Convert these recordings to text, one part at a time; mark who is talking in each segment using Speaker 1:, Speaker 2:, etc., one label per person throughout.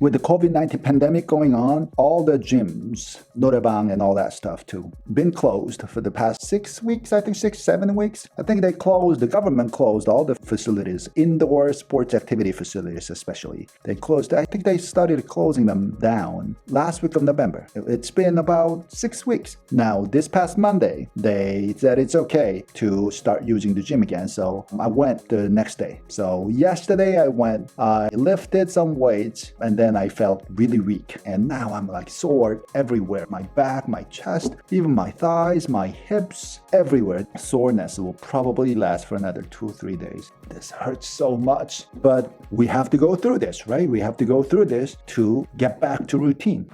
Speaker 1: with the COVID-19 pandemic going on, all the gyms, norebang and all that stuff too, been closed for the past 6 weeks, I think 6-7 weeks. I think the government closed all the facilities, indoor sports activity facilities especially. They closed, I think they started closing them down last week of November. It's been about 6 weeks. Now, this past Monday, they said it's okay to start using the gym again. So I went the next day. So yesterday I went, I lifted some weights, and then I felt really weak. And now I'm like sore everywhere. My back, my chest, even my thighs, my hips, everywhere. Soreness will probably last for another 2-3 days. This hurts so much, but we have to go through this, right? We have to go through this to get back to routine.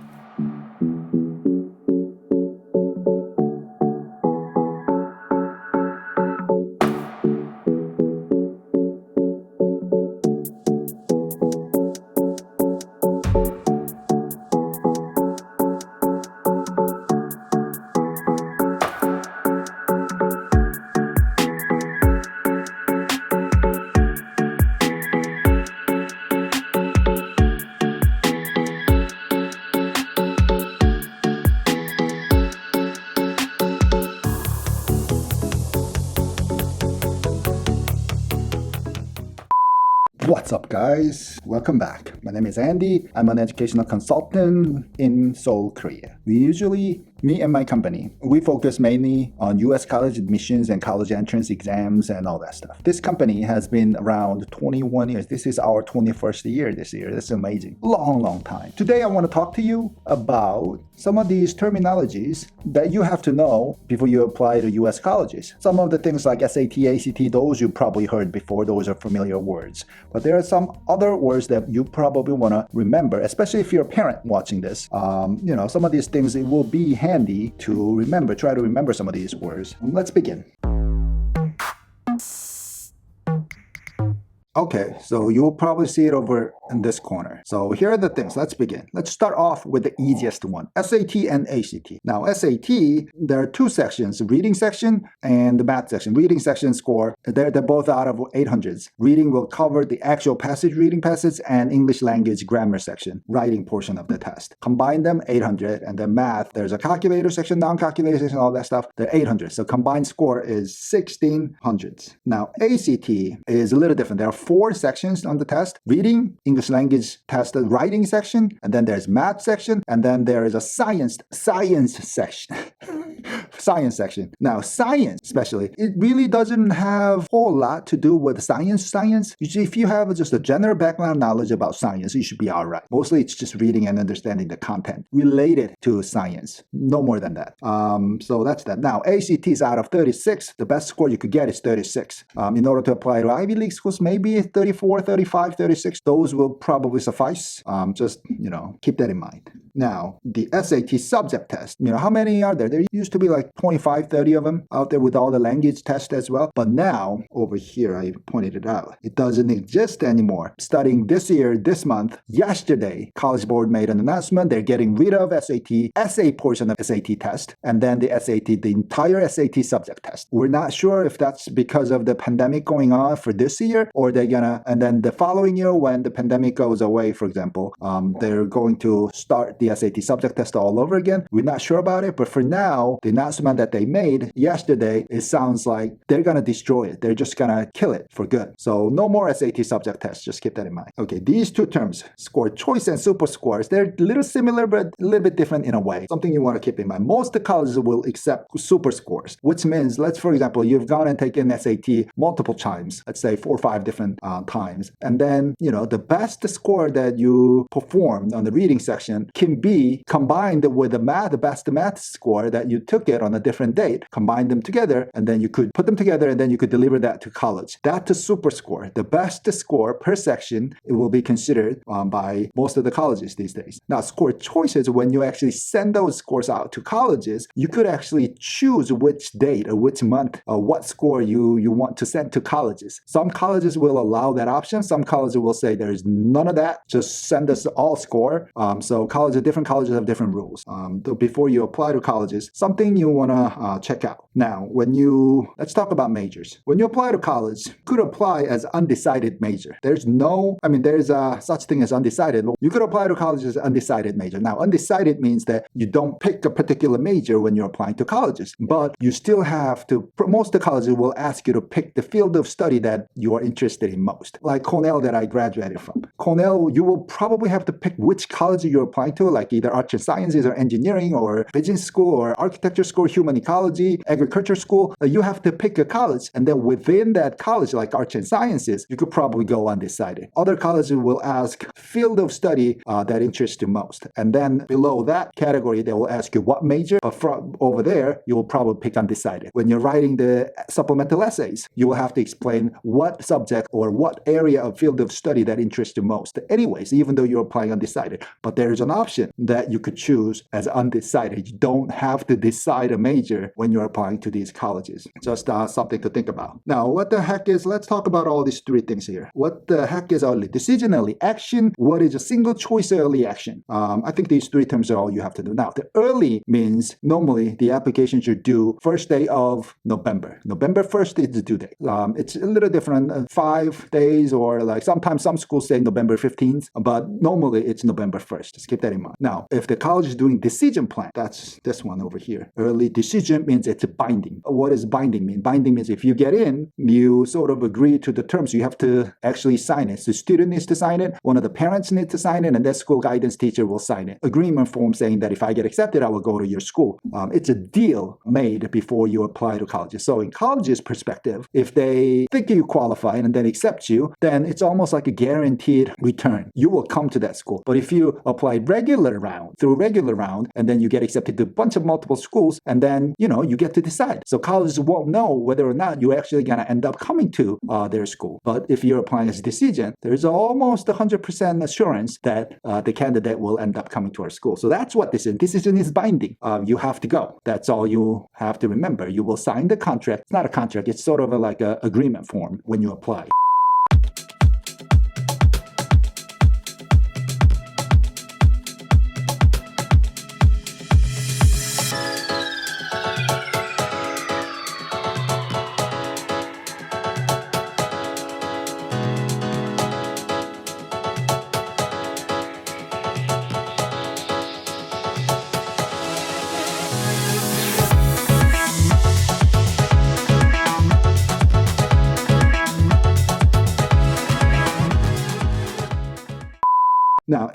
Speaker 1: What's up, guys? Welcome back. My name is Andy. I'm an educational consultant in Seoul, Korea. Me and my company, we focus mainly on U.S. college admissions and college entrance exams and all that stuff. This company has been around 21 years. This is our 21st year this year. That's amazing. Long time. Today, I want to talk to you about some of these terminologies that you have to know before you apply to U.S. colleges. Some of the things like SAT, ACT, those you probably heard before. Those are familiar words. But there are some other words that you probably want to remember, especially if you're a parent watching this. Some of these things, it will be handy to remember. Try to remember some of these words. Let's begin. Okay, so you'll probably see it over in this corner. So here are the things. Let's begin. Let's start off with the easiest one, SAT and ACT. Now, SAT, there are two sections, reading section and the math section. Reading section score, they're both out of 800s. Reading will cover the actual reading passage, and English language grammar section, writing portion of the test. Combine them, 800, and then math, there's a calculator section, non-calculator section, all that stuff, they're 800. So combined score is 1600s. Now, ACT is a little different. There are 4 sections on the test: reading, English language test, the writing section, and then there's math section, and then there is a science section. Science section. Now, science especially, it really doesn't have a whole lot to do with science. Usually, if you have just a general background knowledge about science, you should be all right. Mostly, it's just reading and understanding the content related to science. No more than that. So that's that. Now, ACT is out of 36. The best score you could get is 36. In order to apply to Ivy League schools, maybe 34, 35, 36. Those will probably suffice. Just, keep that in mind. Now, the SAT subject test, how many are there? There used to be like 25, 30 of them out there with all the language tests as well. But now, over here, I pointed it out. It doesn't exist anymore. Starting this year, this month, yesterday, College Board made an announcement. They're getting rid of SAT, essay portion of SAT test, and then the entire SAT subject test. We're not sure if that's because of the pandemic going on for this year, or and then the following year when the pandemic goes away, for example, they're going to start the SAT subject test all over again. We're not sure about it, but for now, the announcement that they made yesterday, it sounds like they're going to destroy it. They're just going to kill it for good. So no more SAT subject tests. Just keep that in mind. Okay, these two terms, score choice and super scores, they're a little similar, but a little bit different in a way. Something you want to keep in mind. Most of the colleges will accept super scores, which means, for example, you've gone and taken SAT multiple times, let's say 4 or 5 different times. And then, the best score that you performed on the reading section can be combined with the best math score that you took it on a different date, combine them together, and then you could put them together, and then you could deliver that to college. That's a super score. The best score per section, it will be considered by most of the colleges these days. Now, score choices, when you actually send those scores out to colleges, you could actually choose which date or which month or what score you want to send to colleges. Some colleges will allow that option. Some colleges will say there's none of that. Just send us all score. So colleges different colleges have different rules. So before you apply to colleges, something you want to check out. Now, let's talk about majors. When you apply to college, you could apply as undecided major. There's such thing as undecided. You could apply to college as undecided major. Now, undecided means that you don't pick a particular major when you're applying to colleges, but you still have to, most of the colleges will ask you to pick the field of study that you are interested in most. Like Cornell that I graduated from. Cornell, you will probably have to pick which college you're applying to, like either arts and sciences or engineering or business school or architecture school, human ecology, agriculture school. You have to pick a college, and then within that college, like arts and sciences, you could probably go undecided. Other colleges will ask field of study that interests you most. And then below that category, they will ask you what major. But from over there, you will probably pick undecided. When you're writing the supplemental essays, you will have to explain what subject or what area of field of study that interests you most. Anyways, even though you're applying undecided, but there is an option that you could choose as undecided. You don't have to decide a major when you're applying to these colleges. Just something to think about. Now, what the heck is, let's talk about all these three things here. What the heck is early decision, early action? What is a single choice early action? I think these three terms are all you have to do. Now, the early means normally the application should due first day of November. November 1st is the due date. It's a little different, 5 days, or like sometimes some schools say November 15th, but normally it's November 1st. Just keep that in mind. Now, if the college is doing decision plan, that's this one over here. Early decision means it's binding. What does binding mean? Binding means if you get in, you sort of agree to the terms. You have to actually sign it. The student needs to sign it, one of the parents needs to sign it, and that school guidance teacher will sign it. Agreement form saying that if I get accepted, I will go to your school. It's a deal made before you apply to colleges. So in college's perspective, if they think you qualify and then accept you, then it's almost like a guaranteed return. You will come to that school. But if you apply through regular round, and then you get accepted to a bunch of multiple schools, and then, you get to decide. So colleges won't know whether or not you're actually going to end up coming to their school. But if you're applying as a decision, there's almost 100% assurance that the candidate will end up coming to our school. So that's what this is. Decision is binding. You have to go. That's all you have to remember. You will sign the contract. It's not a contract. It's sort of like an agreement form when you apply. Now,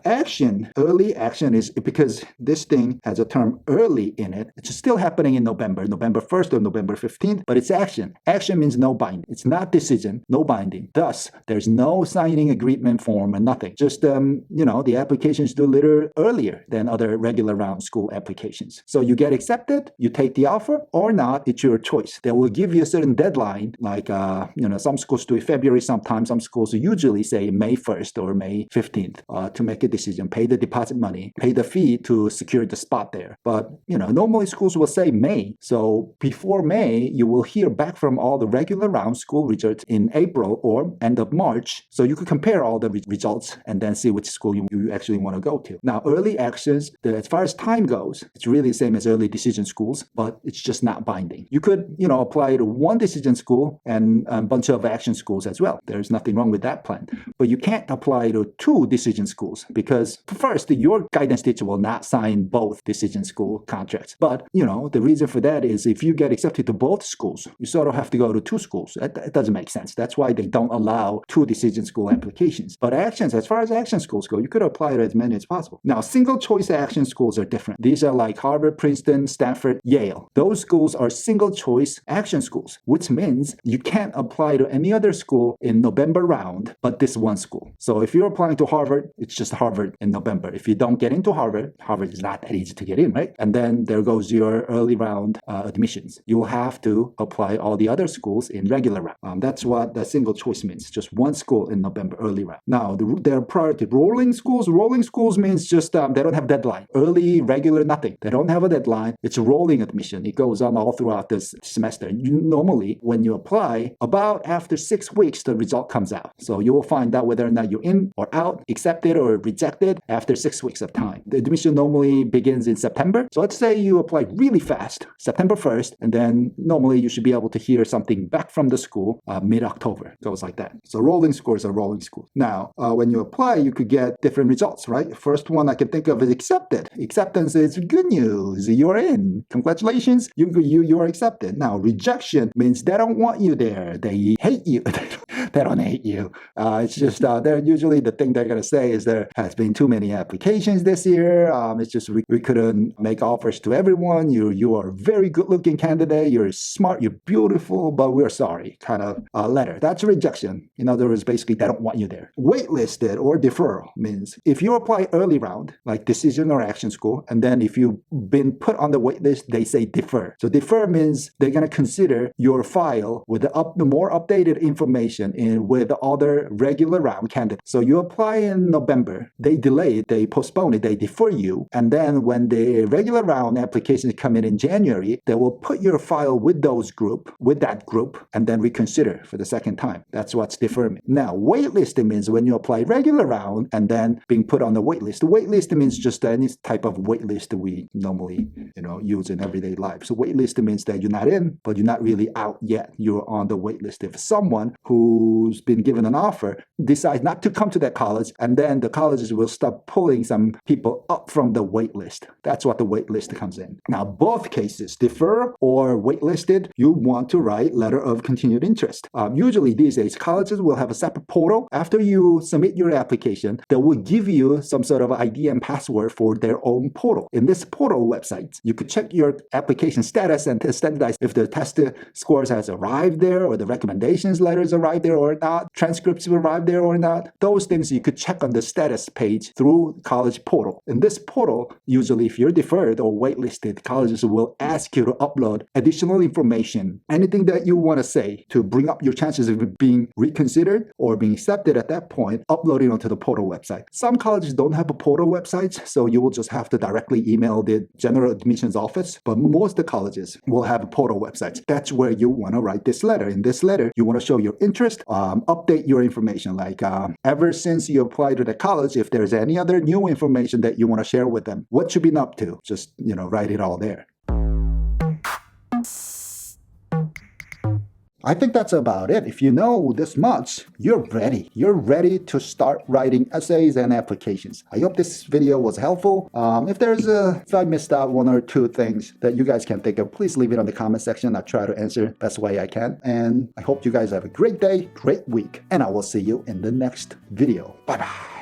Speaker 1: early action is because this thing has a term early in it. It's still happening in November 1st or November 15th, but it's action. Action means no binding. It's not decision, no binding. Thus, there's no signing agreement form and nothing. Just, the applications do a little earlier than other regular round school applications. So you get accepted, you take the offer or not, it's your choice. They will give you a certain deadline, like, some schools do it February sometimes, some schools usually say May 1st or May 15th to make a decision, pay the deposit money, pay the fee to secure the spot there. But, normally schools will say May. So before May, you will hear back from all the regular round school results in April or end of March. So you could compare all the results and then see which school you actually want to go to. Now, early actions, as far as time goes, it's really the same as early decision schools, but it's just not binding. You could, apply to one decision school and a bunch of action schools as well. There's nothing wrong with that plan. But you can't apply to two decision schools because first, your guidance teacher will not sign both decision school contracts. But, the reason for that is if you get accepted to both schools, you sort of have to go to two schools. It doesn't make sense. That's why they don't allow two decision school applications. But as far as action schools go, you could apply to as many as possible. Now, single choice action schools are different. These are like Harvard, Princeton, Stanford, Yale. Those schools are single choice action schools, which means you can't apply to any other school in November round, but this one school. So if you're applying to Harvard, it's just Harvard in November. If you don't get into Harvard is not that easy to get in, right? And then there goes your early round admissions. You will have to apply all the other schools in regular round. That's what the single choice means. Just one school in November early round. Now, there are priority rolling schools. Rolling schools means just they don't have deadline. Early, regular, nothing. They don't have a deadline. It's a rolling admission. It goes on all throughout this semester. Normally, when you apply, about after 6 weeks, the result comes out. So you will find out whether or not you're in or out, accepted or rejected accepted after 6 weeks of time. The admission normally begins in September. So let's say you apply really fast, September 1st, and then normally you should be able to hear something back from the school mid-October. Goes like that. So rolling scores are rolling scores. Now, when you apply, you could get different results, right? First one I can think of is accepted. Acceptance is good news. You're in. Congratulations. You are accepted. Now, rejection means they don't want you there. They hate you. They don't hate you. It's just they're usually the thing they're going to say is there has been too many applications this year. It's just we couldn't make offers to everyone. You are a very good-looking candidate. You're smart. You're beautiful, but we're sorry. Kind of letter. That's a rejection. In other words, basically they don't want you there. Waitlisted or deferral means if you apply early round, like decision or action school, and then if you've been put on the wait list, they say defer. So defer means they're going to consider your file with the more updated information with other regular round candidates. So you apply in November, they delay it, they postpone it, they defer you, and then when the regular round applications come in January, they will put your file with that group, and then reconsider for the second time. That's what's deferment. Now, waitlisting means when you apply regular round and then being put on the waitlist. The waitlist means just any type of waitlist we normally use in everyday life. So waitlist means that you're not in, but you're not really out yet. You're on the waitlist. If someone who's been given an offer decides not to come to that college, and then the colleges will start pulling some people up from the waitlist. That's what the waitlist comes in. Now, both cases, defer or waitlisted, you want to write letter of continued interest. Usually these days, colleges will have a separate portal. After you submit your application, they will give you some sort of ID and password for their own portal. In this portal website, you could check your application status and standardize if the test scores has arrived there or the recommendations letters arrived there or not, transcripts arrived there or not. Those things you could check on the status page through college portal. In this portal, usually if you're deferred or waitlisted, colleges will ask you to upload additional information, anything that you want to say to bring up your chances of being reconsidered or being accepted at that point, uploading onto the portal website. Some colleges don't have a portal website, so you will just have to directly email the general admissions office, but most of the colleges will have a portal website. That's where you want to write this letter. In this letter, you want to show your interest, update your information, like ever since you applied to the college, if there's any other new information that you want to share with them, what you've been up to, just write it all there. I think that's about it. If you know this much, you're ready. You're ready to start writing essays and applications. I hope this video was helpful. If I missed out one or two things that you guys can think of, please leave it on the comment section. I'll try to answer best way I can. And I hope you guys have a great day, great week, and I will see you in the next video. Bye-bye.